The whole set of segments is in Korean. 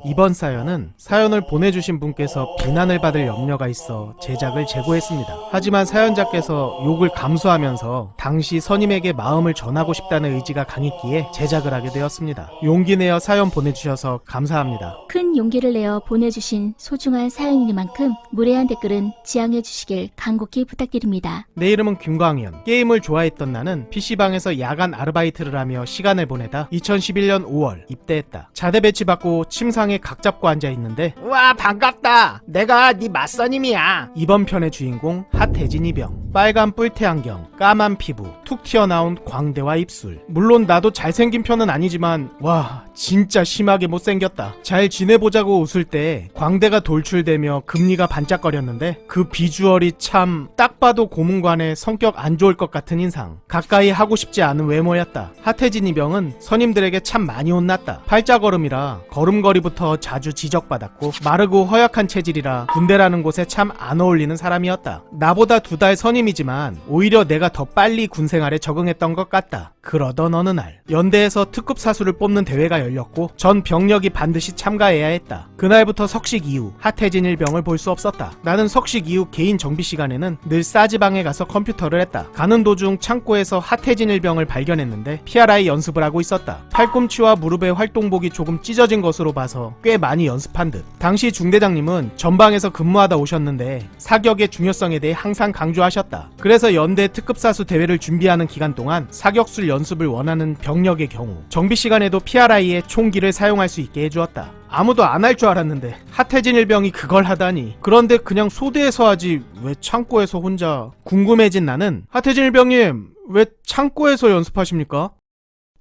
이번 사연은 사연을 보내주신 분께서 비난을 받을 염려가 있어 제작을 재고했습니다. 하지만 사연자께서 욕을 감수하면서 당시 선임에게 마음을 전하고 싶다는 의지가 강했기에 제작을 하게 되었습니다. 용기 내어 사연 보내주셔서 감사합니다. 큰 용기를 내어 보내주신 소중한 사연이니만큼 무례한 댓글은 지양해 주시길 간곡히 부탁드립니다. 내 이름은 김광현. 게임을 좋아했던 나는 PC방에서 야간 아르바이트를 하며 시간을 보내다 2011년 5월 입대했다. 자대 배치받고 침상에 각 잡고 앉아있는데 와, 반갑다. 내가 네 맞선임이야. 이번 편의 주인공 핫해진 이병. 빨간 뿔테 안경, 까만 피부, 툭 튀어나온 광대와 입술. 물론 나도 잘생긴 편은 아니지만 와 진짜 심하게 못생겼다. 잘 지내보자고 웃을 때 광대가 돌출되며 금리가 반짝거렸는데 그 비주얼이 참 딱 봐도 고문관에 성격 안 좋을 것 같은 인상. 가까이 하고 싶지 않은 외모였다. 핫해진 이병은 선임들에게 참 많이 혼났다. 팔자걸음이라 걸음걸이부터 자주 지적받았고 마르고 허약한 체질이라 군대라는 곳에 참 안 어울리는 사람이었다. 나보다 2달 선임이지만 오히려 내가 더 빨리 군생활에 적응했던 것 같다. 그러던 어느 날 연대에서 특급 사수를 뽑는 대회가 열렸고 전 병력이 반드시 참가해야 했다. 그날부터 석식 이후 핫해진 일병을 볼 수 없었다. 나는 석식 이후 개인 정비 시간에는 늘 싸지방에 가서 컴퓨터를 했다. 가는 도중 창고에서 핫해진 일병을 발견했는데 PRI 연습을 하고 있었다. 팔꿈치와 무릎의 활동복이 조금 찢어진 것으로 봐서 꽤 많이 연습한 듯. 당시 중대장님은 전방에서 근무하다 오셨는데 사격의 중요성에 대해 항상 강조하셨다. 그래서 연대 특급사수 대회를 준비하는 기간 동안 사격술 연습을 원하는 병력의 경우 정비 시간에도 PRI의 총기를 사용할 수 있게 해주었다. 아무도 안 할 줄 알았는데 핫해진 일병이 그걸 하다니. 그런데 그냥 소대에서 하지 왜 창고에서 혼자. 궁금해진 나는 핫해진 일병님 왜 창고에서 연습하십니까?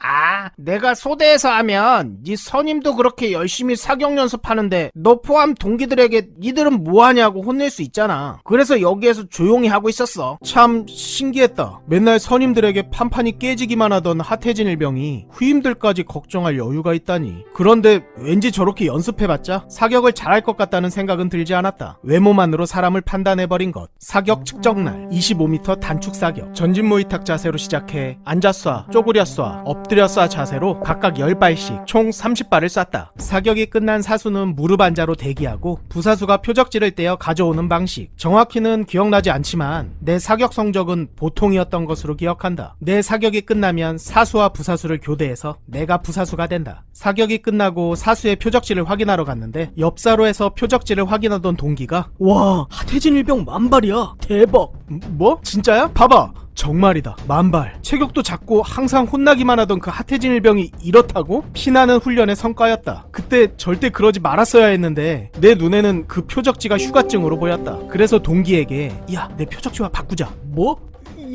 아, 내가 소대에서 하면 네 선임도 그렇게 열심히 사격 연습하는데 너 포함 동기들에게 니들은 뭐하냐고 혼낼 수 있잖아. 그래서 여기에서 조용히 하고 있었어. 참 신기했다. 맨날 선임들에게 판판이 깨지기만 하던 핫해진 일병이 후임들까지 걱정할 여유가 있다니. 그런데 왠지 저렇게 연습해봤자 사격을 잘할 것 같다는 생각은 들지 않았다. 외모만으로 사람을 판단해버린 것. 사격 측정날 25m 단축 사격. 전진 모이탁 자세로 시작해 앉아 쏴, 쪼그려 쏴, 엎드려 쏴 자세로 각각 10발씩 총 30발을 쐈다. 사격이 끝난 사수는 무릎 앉아로 대기하고 부사수가 표적지를 떼어 가져오는 방식. 정확히는 기억나지 않지만 내 사격 성적은 보통이었던 것으로 기억한다. 내 사격이 끝나면 사수와 부사수를 교대해서 내가 부사수가 된다. 사격이 끝나고 사수의 표적지를 확인하러 갔는데 옆사로에서 표적지를 확인하던 동기가 와 핫해진 일병 만발이야 대박. 뭐? 진짜야? 봐봐 정말이다. 만발. 체격도 작고 항상 혼나기만 하던 그 핫해진 일병이 이렇다고? 피나는 훈련의 성과였다. 그때 절대 그러지 말았어야 했는데 내 눈에는 그 표적지가 휴가증으로 보였다. 그래서 동기에게 야, 내 표적지와 바꾸자. 뭐?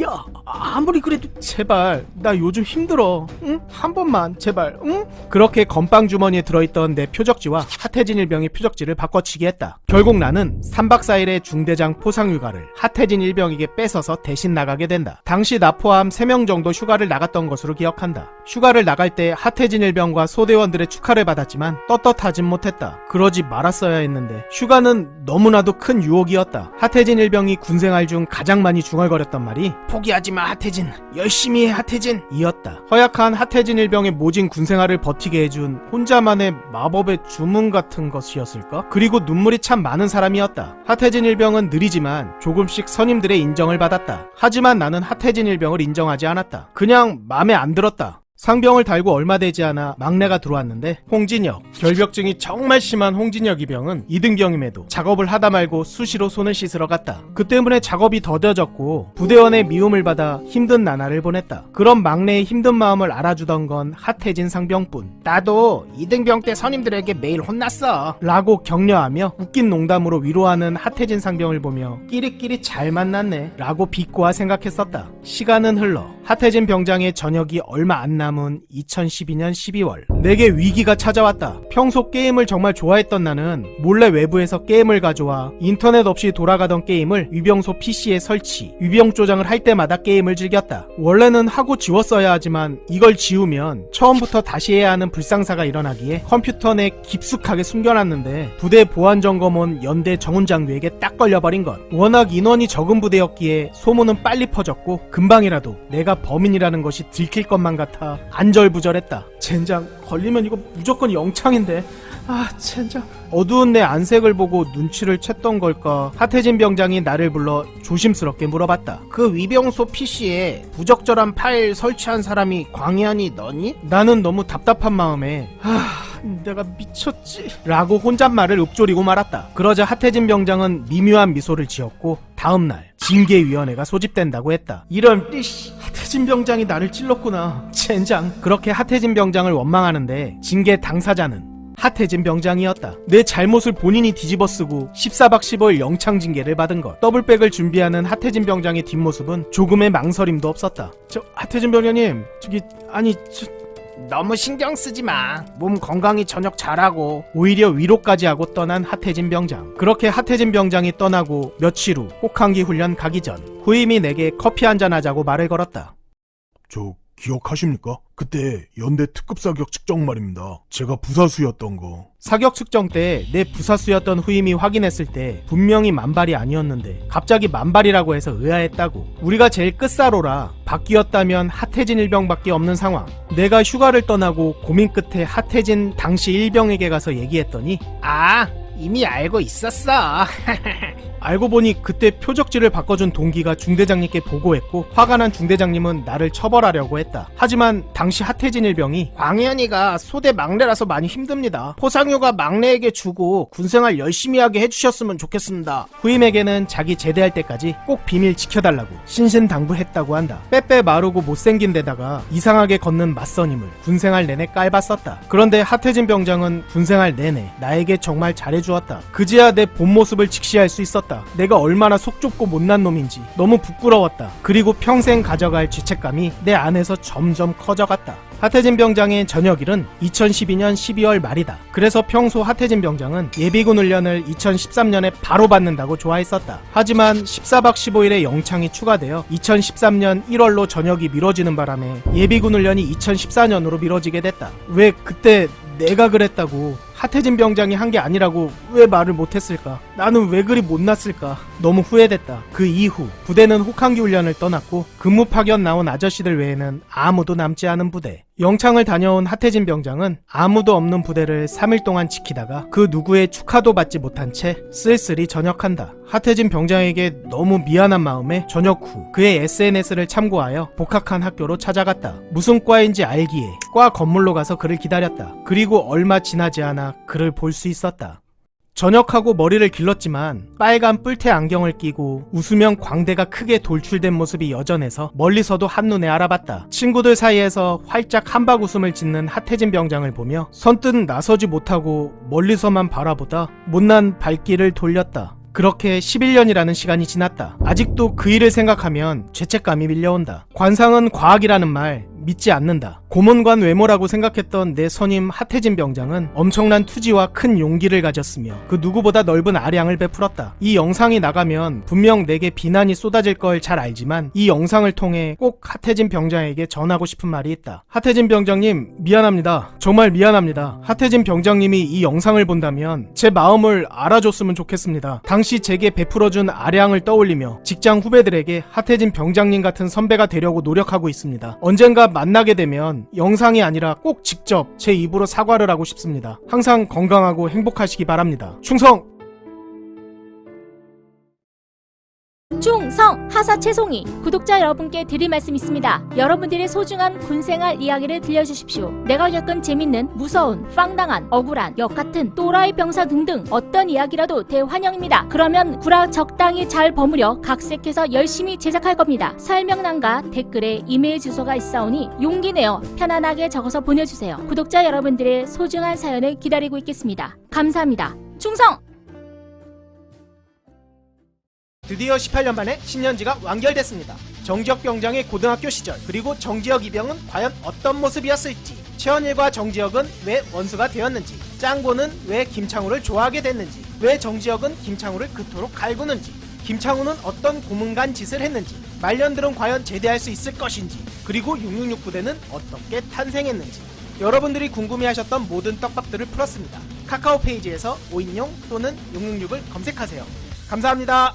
야, 아무리 그래도 제발 나 요즘 힘들어. 응? 한 번만 제발. 응? 그렇게 건빵 주머니에 들어있던 내 표적지와 핫해진 일병의 표적지를 바꿔치기 했다. 결국 나는 3박 4일의 중대장 포상휴가를 핫해진 일병에게 뺏어서 대신 나가게 된다. 당시 나 포함 3명 정도 휴가를 나갔던 것으로 기억한다. 휴가를 나갈 때 핫해진 일병과 소대원들의 축하를 받았지만 떳떳하진 못했다. 그러지 말았어야 했는데 휴가는 너무나도 큰 유혹이었다. 핫해진 일병이 군생활 중 가장 많이 중얼거렸던 말이 포기하지마 핫해진. 열심히 해 핫해진. 이었다. 허약한 핫해진 일병의 모진 군생활을 버티게 해준 혼자만의 마법의 주문 같은 것이었을까? 그리고 눈물이 참 많은 사람이었다. 핫해진 일병은 느리지만 조금씩 선임들의 인정을 받았다. 하지만 나는 핫해진 일병을 인정하지 않았다. 그냥 마음에 안 들었다. 상병을 달고 얼마 되지 않아 막내가 들어왔는데 홍진혁. 결벽증이 정말 심한 홍진혁 이병은 2등병임에도 작업을 하다 말고 수시로 손을 씻으러 갔다. 그 때문에 작업이 더뎌졌고 부대원의 미움을 받아 힘든 나날을 보냈다. 그런 막내의 힘든 마음을 알아주던 건 핫해진 상병뿐. 나도 2등병 때 선임들에게 매일 혼났어. 라고 격려하며 웃긴 농담으로 위로하는 핫해진 상병을 보며 끼리끼리 잘 만났네 라고 비꼬아 생각했었다. 시간은 흘러 핫해진 병장의 전역이 얼마 안 남은 2012년 12월 내게 위기가 찾아왔다. 평소 게임을 정말 좋아했던 나는 몰래 외부에서 게임을 가져와 인터넷 없이 돌아가던 게임을 위병소 PC에 설치, 위병 조장을 할 때마다 게임을 즐겼다. 원래는 하고 지웠어야 하지만 이걸 지우면 처음부터 다시 해야 하는 불상사가 일어나기에 컴퓨터 내 깊숙하게 숨겨놨는데 부대 보안점검원 연대 정훈장교에게 딱 걸려버린 것. 워낙 인원이 적은 부대였기에 소문은 빨리 퍼졌고 금방이라도 내가 범인이라는 것이 들킬 것만 같아 안절부절했다. 젠장 걸리면 이거 무조건 영창인데. 아, 젠장. 어두운 내 안색을 보고 눈치를 챘던 걸까? 하태진 병장이 나를 불러 조심스럽게 물어봤다. 그 위병소 PC에 부적절한 파일 설치한 사람이 광현이 너니? 나는 너무 답답한 마음에 내가 미쳤지 라고 혼잣말을 읊조리고 말았다. 그러자 하태진 병장은 미묘한 미소를 지었고 다음날 징계위원회가 소집된다고 했다. 이런 하태진 병장이 나를 찔렀구나. 젠장. 그렇게 하태진 병장을 원망하는데 징계 당사자는 하태진 병장이었다. 내 잘못을 본인이 뒤집어쓰고 14박 15일 영창 징계를 받은 것. 더블백을 준비하는 하태진 병장의 뒷모습은 조금의 망설임도 없었다. 하태진 병장님, 너무 신경 쓰지 마. 몸 건강히 저녁 잘하고. 오히려 위로까지 하고 떠난 하태진 병장. 그렇게 하태진 병장이 떠나고 며칠 후 혹한기 훈련 가기 전 후임이 내게 커피 한잔 하자고 말을 걸었다. 저 기억하십니까? 그때 연대 특급 사격 측정 말입니다. 제가 부사수였던 거. 사격 측정 때 내 부사수였던 후임이 확인했을 때 분명히 만발이 아니었는데 갑자기 만발이라고 해서 의아했다고. 우리가 제일 끝사로라 바뀌었다면 하태진 일병밖에 없는 상황. 내가 휴가를 떠나고 고민 끝에 하태진 당시 일병에게 가서 얘기했더니 이미 알고 있었어. 알고 보니 그때 표적지를 바꿔준 동기가 중대장님께 보고했고 화가 난 중대장님은 나를 처벌하려고 했다. 하지만 당시 하태진 일병이 광현이가 소대 막내라서 많이 힘듭니다. 포상휴가 막내에게 주고 군생활 열심히 하게 해주셨으면 좋겠습니다. 후임에게는 자기 제대할 때까지 꼭 비밀 지켜달라고 신신당부했다고 한다. 빼빼 마르고 못생긴 데다가 이상하게 걷는 맞선임을 군생활 내내 깔봤었다. 그런데 하태진 병장은 군생활 내내 나에게 정말 잘해주었다. 그제야 내 본 모습을 직시할 수 있었다. 내가 얼마나 속 좁고 못난 놈인지 너무 부끄러웠다. 그리고 평생 가져갈 죄책감이 내 안에서 점점 커져갔다. 하태진 병장의 전역일은 2012년 12월 말이다. 그래서 평소 하태진 병장은 예비군 훈련을 2013년에 바로 받는다고 좋아했었다. 하지만 14박 15일의 영창이 추가되어 2013년 1월로 전역이 미뤄지는 바람에 예비군 훈련이 2014년으로 미뤄지게 됐다. 왜 그때 내가 그랬다고 하태진 병장이 한 게 아니라고 왜 말을 못했을까? 나는 왜 그리 못났을까? 너무 후회됐다. 그 이후 부대는 혹한기 훈련을 떠났고 근무 파견 나온 아저씨들 외에는 아무도 남지 않은 부대. 영창을 다녀온 하태진 병장은 아무도 없는 부대를 3일 동안 지키다가 그 누구의 축하도 받지 못한 채 쓸쓸히 전역한다. 하태진 병장에게 너무 미안한 마음에 전역 후 그의 SNS를 참고하여 복학한 학교로 찾아갔다. 무슨 과인지 알기에 과 건물로 가서 그를 기다렸다. 그리고 얼마 지나지 않아 그를 볼 수 있었다. 전역하고 머리를 길렀지만 빨간 뿔테 안경을 끼고 웃으면 광대가 크게 돌출된 모습이 여전해서 멀리서도 한눈에 알아봤다. 친구들 사이에서 활짝 한박 웃음을 짓는 하태진 병장을 보며 선뜻 나서지 못하고 멀리서만 바라보다 못난 발길을 돌렸다. 그렇게 11년이라는 시간이 지났다. 아직도 그 일을 생각하면 죄책감이 밀려온다. 관상은 과학이라는 말 믿지 않는다. 고문관 외모라고 생각했던 내 선임 하태진 병장은 엄청난 투지와 큰 용기를 가졌으며 그 누구보다 넓은 아량을 베풀었다. 이 영상이 나가면 분명 내게 비난이 쏟아질 걸 잘 알지만 이 영상을 통해 꼭 하태진 병장에게 전하고 싶은 말이 있다. 하태진 병장님, 미안합니다. 정말 미안합니다. 하태진 병장님이 이 영상을 본다면 제 마음을 알아줬으면 좋겠습니다. 당시 제게 베풀어준 아량을 떠올리며 직장 후배들에게 하태진 병장님 같은 선배가 되려고 노력하고 있습니다. 언젠가 만나게 되면 영상이 아니라 꼭 직접 제 입으로 사과를 하고 싶습니다. 항상 건강하고 행복하시기 바랍니다. 충성! 충성! 하사 최송이! 구독자 여러분께 드릴 말씀 있습니다. 여러분들의 소중한 군생활 이야기를 들려주십시오. 내가 겪은 재밌는, 무서운, 빵당한, 억울한, 역같은, 또라이 병사 등등 어떤 이야기라도 대환영입니다. 그러면 구라 적당히 잘 버무려 각색해서 열심히 제작할 겁니다. 설명란과 댓글에 이메일 주소가 있사오니 용기 내어 편안하게 적어서 보내주세요. 구독자 여러분들의 소중한 사연을 기다리고 있겠습니다. 감사합니다. 충성! 드디어 18년 만에 신년지가 완결됐습니다. 정지혁 병장의 고등학교 시절 그리고 정지혁 이병은 과연 어떤 모습이었을지, 최원일과 정지혁은 왜 원수가 되었는지, 짱고는 왜 김창우를 좋아하게 됐는지, 왜 정지혁은 김창우를 그토록 갈구는지, 김창우는 어떤 고문간 짓을 했는지, 말년들은 과연 제대할 수 있을 것인지, 그리고 666 부대는 어떻게 탄생했는지 여러분들이 궁금해하셨던 모든 떡밥들을 풀었습니다. 카카오 페이지에서 5인용 또는 666을 검색하세요. 감사합니다.